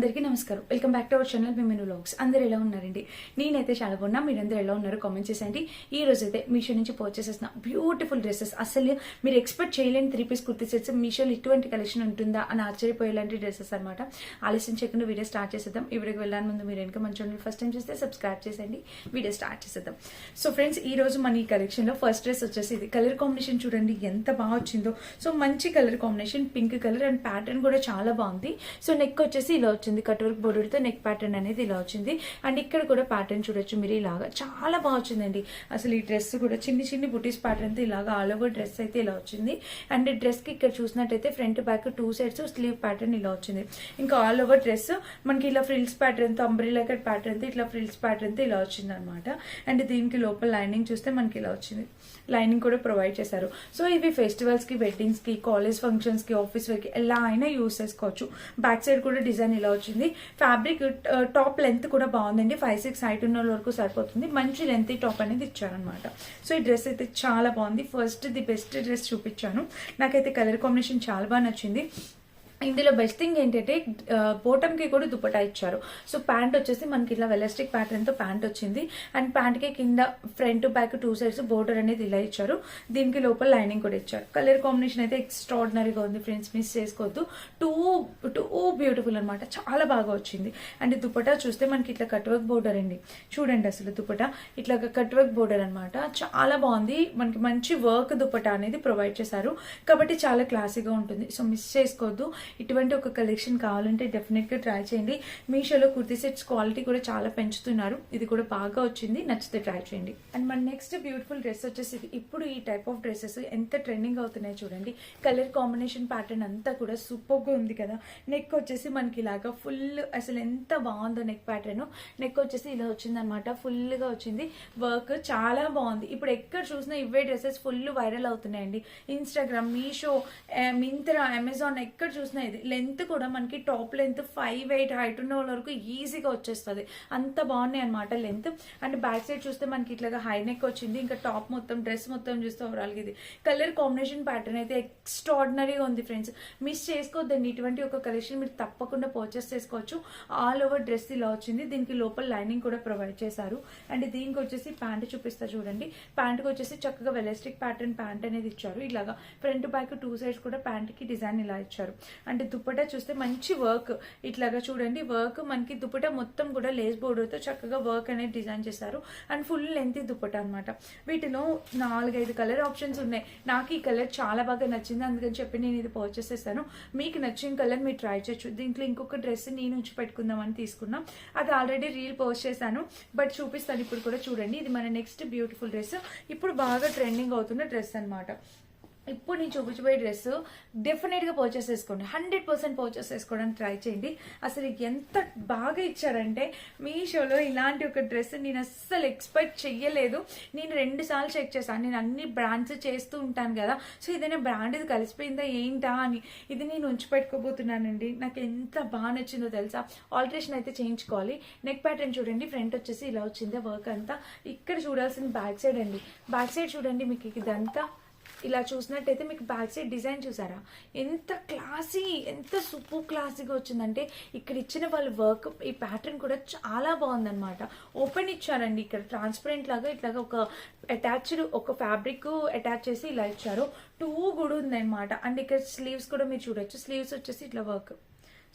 అందరికీ నమస్కారం. Welcome back to our channel మిమెను వ్లాగ్స్. అందరూ ఎలా ఉన్నారండి? నేనైతే చాలా బాగున్నా. మీరందరూ ఎలా ఉన్నారు కామెంట్ చేసేయండి. ఈ రోజు అయితే మీషో నుంచి పర్చేస్ చేసిన బ్యూటిఫుల్ డ్రెస్సెస్, అసలు మీరు ఎక్స్పెక్ట్ చేయలేని 3 పీస్ కుర్తీ సెట్స్ మీషోలో ఇటువంటి కలెక్షన్ ఉంటుందా అని ఆశ్చర్యపోయేలాంటి డ్రెస్సెస్ అనమాట. ఆలస్యం చేయకుండా వీడియో స్టార్ట్ చేసేద్దాం. ఈ వీడియోకి వెళ్ళాలని ముందు మీరు ఇంకా మన ఛానల్ ఫస్ట్ టైం చేస్తే సబ్స్క్రైబ్ చేసేయండి. వీడియో స్టార్ట్ చేసేద్దాం. సో ఫ్రెండ్స్, ఈ రోజు మన ఈ కలెక్షన్ లో ఫస్ట్ డ్రెస్ వచ్చేసి ఇది. కలర్ కాంబినేషన్ చూడండి ఎంత బాగా వచ్చిందో. సో మంచి colour combination, pink colour and pattern కూడా చాలా బాగుంది. సో నెక్ వచ్చేసి ఇలా వచ్చింది, కట్ వర్క్ బోర్డర్ తో నెక్ ప్యాటర్న్ అనేది ఇలా వచ్చింది. అండ్ ఇక్కడ కూడా ప్యాటర్న్ చూడొచ్చు మీరు, ఇలాగా చాలా బాగా వచ్చిందండి. అసలు ఈ డ్రెస్ కూడా చిన్ని చిన్ని బుటీస్ ప్యాటర్న్ తో ఇలాగా ఆల్ ఓవర్ డ్రెస్ అయితే ఇలా వచ్చింది. అండ్ డ్రెస్ కి ఇక్కడ చూసినట్టయితే front back 2 sides slew pattern ఇలా వచ్చింది. ఇంకా ఆల్ ఓవర్ డ్రెస్ మనకి ఇలా ఫ్రిల్స్ ప్యాటర్న్ తో, అంబ్రెల్లా కట్ ప్యాటర్న్ తో, ఇట్లా ఫ్రిల్స్ ప్యాటర్న్ తో ఇలా వచ్చింది అనమాట. అండ్ దీనికి లోపల లైనింగ్ చూస్తే మనకి ఇలా వచ్చింది, లైనింగ్ కూడా ప్రొవైడ్ చేశారు. సో ఇవి ఫెస్టివల్స్ కి, వెడ్డింగ్స్ కి, కాలేజ్ ఫంక్షన్స్ కి, ఆఫీస్ వేర్ కి ఎలా అయినా యూస్ చేసుకోవచ్చు. బ్యాక్ సైడ్ కూడా డిజైన్ ఇలా వచ్చింది. ఫ్యాబ్రిక్ టాప్ లెంత్ కూడా బాగుందండి. 5'6" హైట్ ఉన్న వరకు సరిపోతుంది. మంచి లెంత్ టాప్ అనేది ఇచ్చారనమాట. సో ఈ డ్రెస్ అయితే చాలా బాగుంది. ఫస్ట్ ది బెస్ట్ డ్రెస్ చూపించాను. నాకైతే కలర్ కాంబినేషన్ చాలా బాగా నచ్చింది. ఇందులో బెస్ట్ థింగ్ ఏంటంటే బోటమ్ కి కూడా దుపట్టా ఇచ్చారు. సో ప్యాంట్ వచ్చేసి మనకి ఇట్లా వెలాస్టిక్ ప్యాటర్న్ తో ప్యాంట్ వచ్చింది. అండ్ ప్యాంట్ కి కింద ఫ్రంట్ బ్యాక్ 2 సైడ్స్ బోర్డర్ అనేది ఇలా ఇచ్చారు. దీనికి లోపల లైనింగ్ కూడా ఇచ్చారు. కలర్ కాంబినేషన్ అయితే ఎక్స్ట్రాడినరీగా ఉంది ఫ్రెండ్స్, మిస్ చేసుకోవద్దు. టూ బ్యూటిఫుల్ అనమాట, చాలా బాగా వచ్చింది. అండ్ దుపట్టా చూస్తే మనకి ఇట్లా కట్ వర్క్ బోర్డర్ అండి. చూడండి అసలు దుపట్టా ఇట్లా కట్ వర్క్ బోర్డర్ అనమాట, చాలా బాగుంది. మనకి మంచి వర్క్ దుపట్టా అనేది ప్రొవైడ్ చేశారు కాబట్టి చాలా క్లాసీగా ఉంటుంది. సో మిస్ చేసుకోవద్దు. ఇటువంటి ఒక కలెక్షన్ కావాలంటే డెఫినెట్ గా ట్రై చేయండి. మీషోలో కుర్తీ సెట్స్ క్వాలిటీ కూడా చాలా పెంచుతున్నారు. ఇది కూడా బాగా వచ్చింది, నచ్చితే ట్రై చేయండి. అండ్ మన నెక్స్ట్ బ్యూటిఫుల్ డ్రెస్ వచ్చేసి ఇప్పుడు ఈ టైప్ ఆఫ్ డ్రెస్సెస్ ఎంత ట్రెండింగ్ అవుతున్నాయి చూడండి. కలర్ కాంబినేషన్ ప్యాటర్న్ అంతా కూడా సూపర్ గా ఉంది కదా. నెక్ వచ్చేసి మనకి ఇలాగా ఫుల్, అసలు ఎంత బాగుందో నెక్ ప్యాటర్న్. నెక్ వచ్చేసి ఇలా వచ్చింది అనమాట, ఫుల్ గా వచ్చింది. వర్క్ చాలా బాగుంది. ఇప్పుడు ఎక్కడ చూసినా ఇవే డ్రెస్సెస్ ఫుల్ వైరల్ అవుతున్నాయండి. ఇన్స్టాగ్రామ్, మీషో, మింత్రా, అమెజాన్, ఎక్కడ చూసినా ఇది. లెంత్ కూడా మనకి టాప్ లెంత్ 5'8" హైట్ ఉన్న వరకు ఈజీగా వచ్చేస్తుంది. అంత బాగున్నాయి అనమాట లెంత్. అండ్ బ్యాక్ సైడ్ చూస్తే మనకి ఇట్లాగా హై నెక్ వచ్చింది. ఇంకా టాప్ మొత్తం, డ్రెస్ మొత్తం చూస్తే ఓవరాల్ ఇది కలర్ కాంబినేషన్ ప్యాటర్న్ అయితే ఎక్స్ట్రాడినరీగా ఉంది ఫ్రెండ్స్. మిస్ చేసుకోవద్దండి. ఇటువంటి ఒక కలెక్షన్ మీరు తప్పకుండా పర్చేస్ చేసుకోవచ్చు. ఆల్ ఓవర్ డ్రెస్ ఇలా వచ్చింది. దీనికి లోపల లైనింగ్ కూడా ప్రొవైడ్ చేశారు. అండ్ దీనికి వచ్చేసి ప్యాంట్ చూపిస్తా చూడండి. ప్యాంట్ కి వచ్చేసి చక్కగా వెలాస్టిక్ ప్యాటర్న్ ప్యాంట్ అనేది ఇచ్చారు. ఇలాగా ఫ్రంట్ బ్యాక్ 2 సైడ్స్ కూడా ప్యాంట్ కి డిజైన్ ఇలా ఇచ్చారు. అంటే దుపట్టా చూస్తే మంచి వర్క్ ఇట్లాగా చూడండి. వర్క్ మనకి దుపట్టా మొత్తం కూడా లేస్ బోర్డర్ తో చక్కగా వర్క్ అనేది డిజైన్ చేశారు. అండ్ ఫుల్ లెంత్ దుపట్టా అనమాట. వీటిలో 4-5 కలర్ ఆప్షన్స్ ఉన్నాయి. నాకు ఈ కలర్ చాలా బాగా నచ్చింది, అందుకని చెప్పి నేను ఇది పర్చేస్ చేస్తాను. మీకు నచ్చిన కలర్ మీరు ట్రై చేయొచ్చు. దీంట్లో ఇంకొక డ్రెస్ నేను ఉంచి పెట్టుకుందామని తీసుకున్నాం. అది ఆల్రెడీ రీల్ పోస్ట్ చేశాను, బట్ చూపిస్తాను ఇప్పుడు కూడా చూడండి. ఇది మన నెక్స్ట్ బ్యూటిఫుల్ డ్రెస్. ఇప్పుడు బాగా ట్రెండింగ్ అవుతున్న డ్రెస్ అనమాట. ఇప్పుడు నేను చూపించబోయే డ్రెస్ డెఫినెట్ గా పర్చేస్ చేసుకోండి. 100% పర్చేస్ చేసుకోవడానికి ట్రై చేయండి. అసలు ఎంత బాగా ఇచ్చారంటే మీషోలో ఇలాంటి ఒక డ్రెస్ నేను అస్సలు ఎక్స్పెక్ట్ చెయ్యలేదు. నేను 2 సార్లు చెక్ చేశాను. నేను అన్ని బ్రాండ్స్ చేస్తూ ఉంటాను కదా, సో ఇదైనా బ్రాండ్ ఇది కలిసిపోయిందా ఏంటా అని. ఇది నేను ఉంచి పెట్టుకోబోతున్నానండి. నాకు ఎంత బాగా నచ్చిందో తెలుసా. ఆల్టరేషన్ అయితే చేయించుకోవాలి. నెక్ ప్యాటర్న్ చూడండి, ఫ్రంట్ వచ్చేసి ఇలా వచ్చింది వర్క్ అంతా. ఇక్కడ చూడాల్సిన బ్యాక్ సైడ్ అండి. బ్యాక్ సైడ్ చూడండి, మీకు ఇదంతా ఇలా చూసినట్టయితే మీకు బ్యాక్ సైడ్ డిజైన్ చూసారా, ఎంత క్లాసీ, ఎంత సూపర్ క్లాసీగా వచ్చిందంటే. ఇక్కడ ఇచ్చిన వాళ్ళ వర్క్, ఈ ప్యాటర్న్ కూడా చాలా బాగుందన్నమాట. ఓపెన్ ఇచ్చారండి. ఇక్కడ ట్రాన్స్పరెంట్ లాగా ఇట్లాగా ఒక అటాచ్డ్ ఒక ఫ్యాబ్రిక్ అటాచ్ చేసి ఇలా ఇచ్చారు. 2 కూడా ఉందన్నమాట. అండ్ ఇక్కడ స్లీవ్స్ కూడా మీరు చూడొచ్చు. స్లీవ్స్ వచ్చేసి ఇట్లా వర్క్.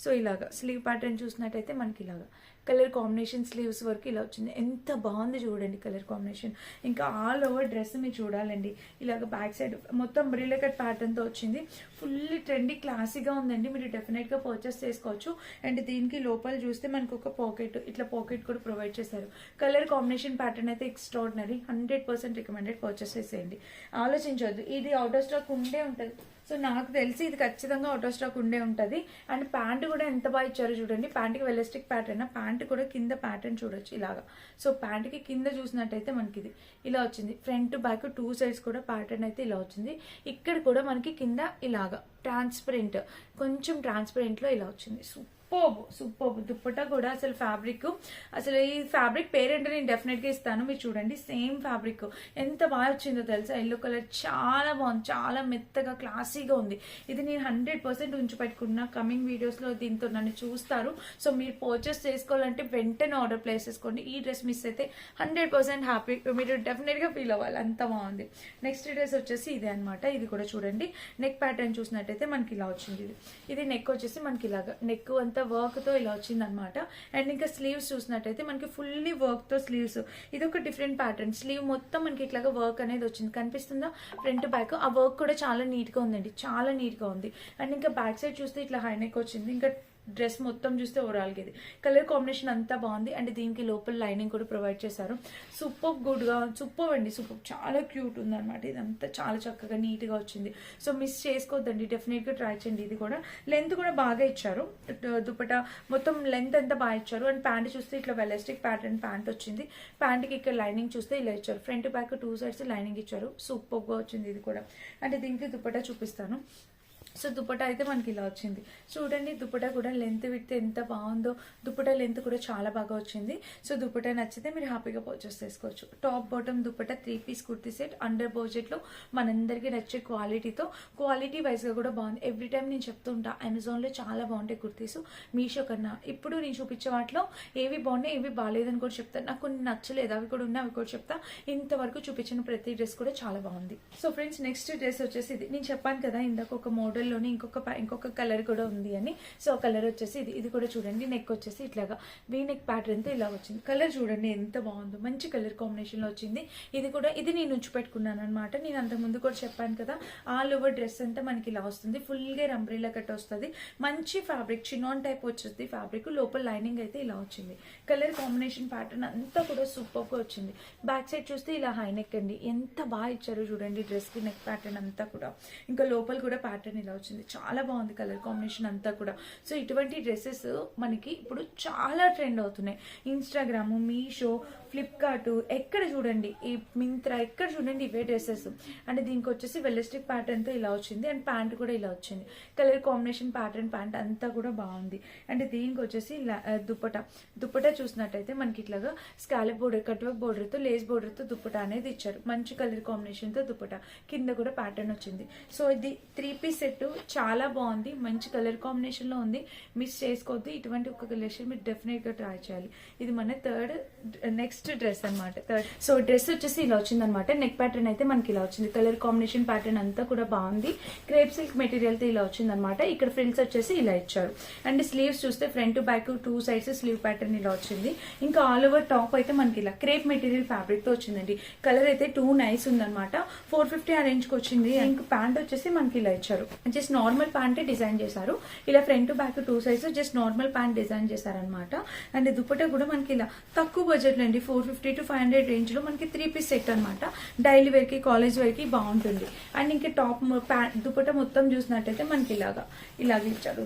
సో ఇలాగా స్లీవ్ ప్యాటర్న్ చూసినట్టయితే మనకి ఇలాగా కలర్ కాంబినేషన్ స్లీవ్స్ వరకు ఇలా వచ్చింది. ఎంత బాగుంది చూడండి కలర్ కాంబినేషన్. ఇంకా ఆల్ ఓవర్ డ్రెస్ మీరు చూడాలండి. ఇలాగ బ్యాక్ సైడ్ మొత్తం బ్రిల్లె కట్ ప్యాటర్న్ తో వచ్చింది. ఫుల్ ట్రెండీ క్లాసీగా ఉందండి. మీరు డెఫినెట్ గా పర్చేస్ చేసుకోవచ్చు. అండ్ దీనికి లోపల చూస్తే మనకు ఒక పాకెట్, ఇట్లా పాకెట్ కూడా ప్రొవైడ్ చేశారు. కలర్ కాంబినేషన్ ప్యాటర్న్ అయితే ఎక్స్ట్రాడినరీ. 100% రికమెండెడ్. పర్చేస్ చేసేయండి. ఆలోచించవద్దు, ఇది అవుట్ ఆఫ్ స్టాక్ ఉండే ఉంటుంది. సో నాకు తెలిసి ఇది ఖచ్చితంగా అవుట్ ఆఫ్ స్టాక్ ఉండే ఉంటుంది. అండ్ ప్యాంట్ కూడా ఎంత బాగా ఇచ్చారో చూడండి. ప్యాంట్కి వెలాస్టిక్ ప్యాటర్న్. ప్యాంట్ కూడా కింద ప్యాటర్న్ చూడొచ్చు ఇలాగా. సో ప్యాంట్కి కింద చూసినట్టయితే మనకి ఇది ఇలా వచ్చింది. ఫ్రంట్ బ్యాక్ 2 సైడ్స్ కూడా ప్యాటర్న్ అయితే ఇలా వచ్చింది. ఇక్కడ కూడా మనకి కింద ఇలాగా ట్రాన్స్పరెంట్, కొంచెం ట్రాన్స్పరెంట్ లో ఇలా వచ్చింది. సూపర్ దుప్పటా కూడా అసలు ఫ్యాబ్రిక్, అసలు ఈ ఫ్యాబ్రిక్ పేరేంటో నేను డెఫినెట్ గా ఇస్తాను. మీరు చూడండి సేమ్ ఫ్యాబ్రిక్ ఎంత బాగా వచ్చిందో తెలుసా. ఎల్లో కలర్ చాలా బాగుంది, చాలా మెత్తగా క్లాసీగా ఉంది. ఇది నేను 100% ఉంచి పెట్టుకున్నా. కమింగ్ వీడియోస్ లో దీంతో నన్ను చూస్తారు. సో మీరు పర్చేస్ చేసుకోవాలంటే వెంటనే ఆర్డర్ ప్లేస్ చేసుకోండి. ఈ డ్రెస్ మిస్ అయితే 100% హ్యాపీ, మీరు డెఫినెట్ గా ఫీల్ అవ్వాలి, అంత బాగుంది. నెక్స్ట్ డ్రెస్ వచ్చేసి ఇదే అనమాట. ఇది కూడా చూడండి నెక్ ప్యాటర్న్ చూసినట్టయితే మనకి ఇలా వచ్చింది. ఇది నెక్ వచ్చేసి మనకి ఇలాగా నెక్ అంతా వర్క్ తో ఇలా వచ్చింది అనమాట. అండ్ ఇంకా స్లీవ్స్ చూసినట్టయితే మనకి ఫుల్లీ వర్క్ తో స్లీవ్స్. ఇది ఒక డిఫరెంట్ ప్యాటర్న్. స్లీవ్ మొత్తం మనకి ఇట్లాగా వర్క్ అనేది వచ్చింది, కనిపిస్తుందా ఫ్రంట్ బ్యాక్. ఆ వర్క్ కూడా చాలా నీట్ గా ఉందండి, చాలా నీట్ గా ఉంది. అండ్ ఇంకా బ్యాక్ సైడ్ చూస్తే ఇట్లా హై నెక్ వచ్చింది. ఇంకా డ్రెస్ మొత్తం చూస్తే ఓవరాల్గా ఇది కలర్ కాంబినేషన్ అంతా బాగుంది. అండ్ దీనికి లోపల లైనింగ్ కూడా ప్రొవైడ్ చేశారు. సూపర్ గుడ్ గా, సూపర్ అండి, సూపర్, చాలా క్యూట్ ఉంది అనమాట. ఇదంతా చాలా చక్కగా నీట్ గా వచ్చింది. సో మిస్ చేసుకోవద్దండి, డెఫినెట్ గా ట్రై చేయండి. ఇది కూడా లెంత్ కూడా బాగా ఇచ్చారు, దుపట్టా మొత్తం లెంత్ అంతా బాగా ఇచ్చారు. అండ్ ప్యాంట్ చూస్తే ఇట్లా వెలాస్టిక్ ప్యాటర్న్ ప్యాంట్ వచ్చింది. ప్యాంట్ కి ఇక్కడ లైనింగ్ చూస్తే ఇలా ఇచ్చారు. ఫ్రంట్ బ్యాక్ 2 సైడ్స్ లైనింగ్ ఇచ్చారు. సూపర్ గా వచ్చింది ఇది కూడా. అంటే దీనికి దుపట్టా చూపిస్తాను. సో దుపట్టా అయితే మనకి ఇలా వచ్చింది. చూడండి దుపట్టా కూడా లెంత్ విడ్త్ ఎంత బాగుందో. దుపట్టా లెంత్ కూడా చాలా బాగా వచ్చింది. సో దుపట్టా నచ్చితే మీరు హ్యాపీగా పర్చేస్ చేసుకోవచ్చు. Top bottom dupatta 3 piece kurti set under budget లో మనందరికీ నచ్చే క్వాలిటీతో, క్వాలిటీ వైజ్ గా కూడా బాగుంది. ఎవ్రీ టైం నేను చెప్తూ ఉంటా అమెజాన్ లో చాలా బాగుంటాయి కుర్తీస్ మీషో కన్నా. ఇప్పుడు నేను చూపించే వాటిలో ఏవి బాగున్నాయి ఏవి బాగాలేదని కూడా చెప్తాను. నాకు కొన్ని నచ్చలేదు, అవి కూడా ఉన్నాయి, అవి కూడా చెప్తా. ఇంతవరకు చూపించిన ప్రతి డ్రెస్ కూడా చాలా బాగుంది. సో ఫ్రెండ్స్ నెక్స్ట్ డ్రెస్ వచ్చేసి ఇది. నేను చెప్పాను కదా ఇందాక ఒక మోడల్ లోని ఇంకొక కలర్ కూడా ఉంది అని. సో ఆ కలర్ వచ్చేసి ఇది. ఇది కూడా చూడండి నెక్ వచ్చేసి ఇట్లాగా వీ నెక్ ప్యాటర్న్ తో ఇలా వచ్చింది. కలర్ చూడండి ఎంత బాగుందో, మంచి కలర్ కాంబినేషన్ లో వచ్చింది. ఇది కూడా ఇది నేను ఉంచి పెట్టుకున్నాను అనమాట. నేను అంతకు ముందు కూడా చెప్పాను కదా, ఆల్ ఓవర్ డ్రెస్ అంతా మనకి ఇలా వస్తుంది. ఫుల్ గా అంబ్రెల్లా కట్ వస్తుంది. మంచి ఫ్యాబ్రిక్, చినాన్ టైప్ వచ్చేది ఫ్యాబ్రిక్. లోపల లైనింగ్ అయితే ఇలా వచ్చింది. కలర్ కాంబినేషన్ ప్యాటర్న్ అంతా కూడా సూపర్ గా వచ్చింది. బ్యాక్ సైడ్ చూస్తే ఇలా హై నెక్ అండి, ఎంత బాగా ఇచ్చారు చూడండి డ్రెస్ కి నెక్ ప్యాటర్న్ అంతా కూడా. ఇంకా లోపల కూడా ప్యాటర్న్ ఇలా వచ్చింది. చాలా బాగుంది కలర్ కాంబినేషన్ అంతా కూడా. సో ఇటువంటి డ్రెస్సెస్ మనకి ఇప్పుడు చాలా ట్రెండ్ అవుతున్నాయి. ఇన్స్టాగ్రామ్, మీషో, ఫ్లిప్కార్ట్, ఎక్కడ చూడండి, ఈ మింత్రా, ఎక్కడ చూడండి ఇవే డ్రెస్సెస్. అంటే దీనికి వచ్చేసి వెలిస్టిక్ ప్యాటర్న్ తో ఇలా వచ్చింది. అండ్ ప్యాంట్ కూడా ఇలా వచ్చింది. కలర్ కాంబినేషన్ ప్యాటర్న్ ప్యాంట్ అంతా కూడా బాగుంది. అంటే దీనికి వచ్చేసి దుపట్టా చూసినట్టయితే మనకి ఇట్లాగా scallop border, cut work border తో, లేస్ బోర్డర్ తో దుపట్టా అనేది ఇచ్చారు. మంచి కలర్ కాంబినేషన్ తో దుపట్టా, కింద కూడా ప్యాటర్న్ వచ్చింది. సో ఇది 3 పీస్ సెట్, చాలా బాగుంది, మంచి కలర్ కాంబినేషన్ లో ఉంది. మిస్ చేసుకోవద్దు, ఇటువంటి ఒక కలెక్షన్ మీరు డెఫినెట్ గా ట్రై చేయాలి. ఇది మన నెక్స్ట్ డ్రెస్ అనమాట. సో డ్రెస్ వచ్చేసి ఇలా వచ్చింది అనమాట. నెక్ ప్యాటర్న్ అయితే మనకి ఇలా వచ్చింది. కలర్ కాంబినేషన్ ప్యాటర్న్ అంతా కూడా బాగుంది. క్రేప్ సిల్క్ మెటీరియల్ తో ఇలా వచ్చింది అనమాట. ఇక్కడ ఫ్రిల్స్ వచ్చేసి ఇలా ఇచ్చారు. అండ్ స్లీవ్స్ చూస్తే front back 2 sides slew pattern ఇలా వచ్చింది. ఇంకా ఆల్ ఓవర్ టాప్ అయితే మనకి ఇలా క్రేప్ మెటీరియల్ ఫ్యాబ్రిక్ తో వచ్చిందండి. కలర్ అయితే 2 నైస్ ఉందన్నమాట. 450 ఆ రేంజ్ కి వచ్చింది. ఇంకా ప్యాంట్ వచ్చేసి మనకి ఇలా ఇచ్చారు. జస్ట్ నార్మల్ ప్యాంటే డిజైన్ చేశారు. ఇలా front back 2 sides just normal pant design చేశారనమాట. అండ్ దుపట్టా కూడా మనకి ఇలా తక్కువ బడ్జెట్ లో అండి, 450 to 500 రేంజ్ లో మనకి 3 పీస్ సెట్ అనమాట. డైలీ వేర్ కి, కాలేజ్ వేర్ కి బాగుంటుంది. అండ్ ఇంకా టాప్ దుపట్టా మొత్తం చూసినట్టయితే మనకి ఇలాగ ఇచ్చారు.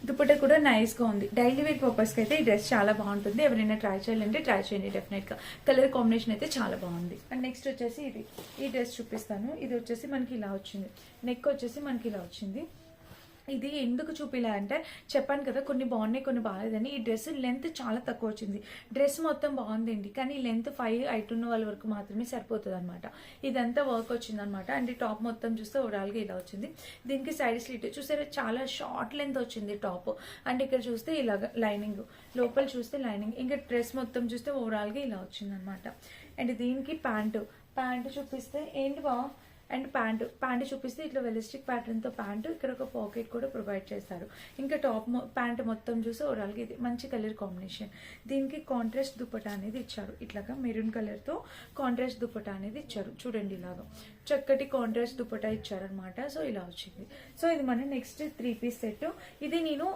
దుపట్టా కూడా నైస్ గా ఉంది. డైలీ వేర్ పర్పస్ కి అయితే ఈ డ్రెస్ చాలా బాగుంటుంది. ఎవరైనా ట్రై చేయాలంటే ట్రై చేయండి డెఫినెట్ గా. కలర్ కాంబినేషన్ అయితే చాలా బాగుంది. అండ్ నెక్స్ట్ వచ్చేసి ఇది. ఈ డ్రెస్ చూపిస్తాను. ఇది వచ్చేసి మనకి ఇలా వచ్చింది. నెక్ వచ్చేసి మనకి ఇలా వచ్చింది. ఇది ఎందుకు చూపిలా అంటే చెప్పాను కదా కొన్ని బాగున్నాయి కొన్ని బాగాలేదని. ఈ డ్రెస్ లెంత్ చాలా తక్కువ వచ్చింది. డ్రెస్ మొత్తం బాగుందండి, కానీ లెంత్ 5 height ఉన్న వాళ్ళ వరకు మాత్రమే సరిపోతుంది అనమాట. ఇదంతా వర్క్ వచ్చింది అనమాట. అండ్ టాప్ మొత్తం చూస్తే ఓవరాల్ గా ఇలా వచ్చింది. దీనికి సైడ్ స్లిట్ చూసారా, చాలా షార్ట్ లెంత్ వచ్చింది టాప్. అండ్ ఇక్కడ చూస్తే ఇలాగ లైనింగ్, లోపల చూస్తే లైనింగ్. ఇంకా డ్రెస్ మొత్తం చూస్తే ఓవరాల్ గా ఇలా వచ్చింది అనమాట. అండ్ దీనికి ప్యాంటు చూపిస్తే ఏంటి అండ్ ప్యాంట్ చూపిస్తే ఇట్లా వెలిస్టిక్ ప్యాటర్న్ తో ప్యాంటు, ఇక్కడ ఒక పాకెట్ కూడా ప్రొవైడ్ చేస్తారు. ఇంకా టాప్ ప్యాంట్ మొత్తం చూసి ఓవరాల్ గా ఇది మంచి కలర్ కాంబినేషన్. దీనికి కాంట్రాస్ట్ దుపట్టా అనేది ఇచ్చారు. ఇట్లాగా మెరూన్ కలర్ తో కాంట్రాస్ట్ దుపట్టా అనేది ఇచ్చారు. చూడండి ఇలాగా చక్కటి కాంట్రాస్ట్ దుపట్టా ఇచ్చారనమాట. సో ఇలా వచ్చింది. సో ఇది మన నెక్స్ట్ 3 పీస్ సెట్. ఇది నేను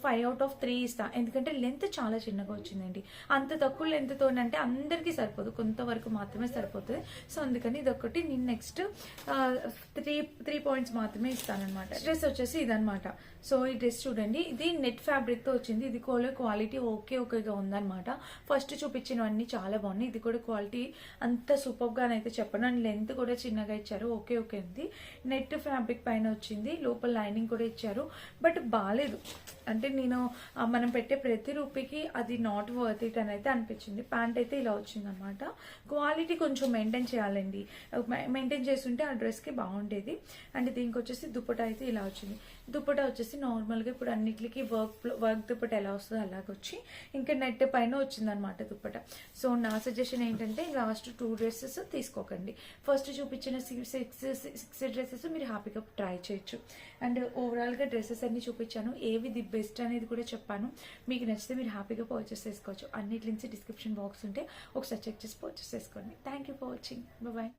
5 out of 3 ఇస్తా, ఎందుకంటే లెంత్ చాలా చిన్నగా వచ్చిందండి. అంత తక్కువ లెంత్ తోనంటే అందరికీ సరిపోదు, కొంతవరకు మాత్రమే సరిపోతుంది. సో అందుకని ఇది ఒకటి నేను నెక్స్ట్ 3 points మాత్రమే ఇస్తానమాట. డ్రెస్ వచ్చేసి ఇదనమాట. సో ఈ డ్రెస్ చూడండి, ఇది నెట్ ఫ్యాబ్రిక్ తో వచ్చింది. ఇది కూడా క్వాలిటీ ఓకేగా ఉందన్నమాట. ఫస్ట్ చూపించినవన్నీ చాలా బాగున్నాయి. ఇది కూడా క్వాలిటీ అంత సూపర్ గానైతే చెప్పను. అండ్ లెంత్ కూడా చిన్నగా ఇచ్చారు, ఓకే ఓకే ఉంది. నెట్ ఫ్యాబ్రిక్ పైన వచ్చింది, లోపల లైనింగ్ కూడా ఇచ్చారు, బట్ బాగాలేదు. అంటే నేను మనం పెట్టే ప్రతి రూపీకి అది నాట్ వర్త్ ఇట్ అని అయితే అనిపించింది. ప్యాంట్ అయితే ఇలా వచ్చింది అనమాట. క్వాలిటీ కొంచెం మెయింటైన్ చేయాలండి, మెయింటైన్ చేస్తుంటే ఆ డ్రెస్కి బాగుండేది. అండ్ దీనికి వచ్చేసి దుపట్టా అయితే ఇలా వచ్చింది. దుపట్టా వచ్చేసి నార్మల్గా ఇప్పుడు అన్నిటికీ వర్క్ దుపట్టా ఎలా వస్తుందో అలాగొచ్చి ఇంకా నెట్ పైన వచ్చింది అనమాట దుపట్టా. సో నా సజెషన్ ఏంటంటే లాస్ట్ 2 డ్రెస్సెస్ తీసుకోకండి. ఫస్ట్ చూపించిన 6 డ్రెస్సెస్ మీరు హ్యాపీగా ట్రై చేయొచ్చు. అండ్ ఓవరాల్గా డ్రెస్సెస్ అన్ని చూపించాను, ఏవి ది బెస్ట్ అనేది కూడా చెప్పాను. మీకు నచ్చితే మీరు హ్యాపీగా పర్చేస్ చేసుకోవచ్చు. అన్నిటి లింక్స్ డిస్క్రిప్షన్ బాక్స్ ఉంటే ఒకసారి చెక్ చేసి పర్చేస్ చేసుకోండి. Thank you for watching. Bye.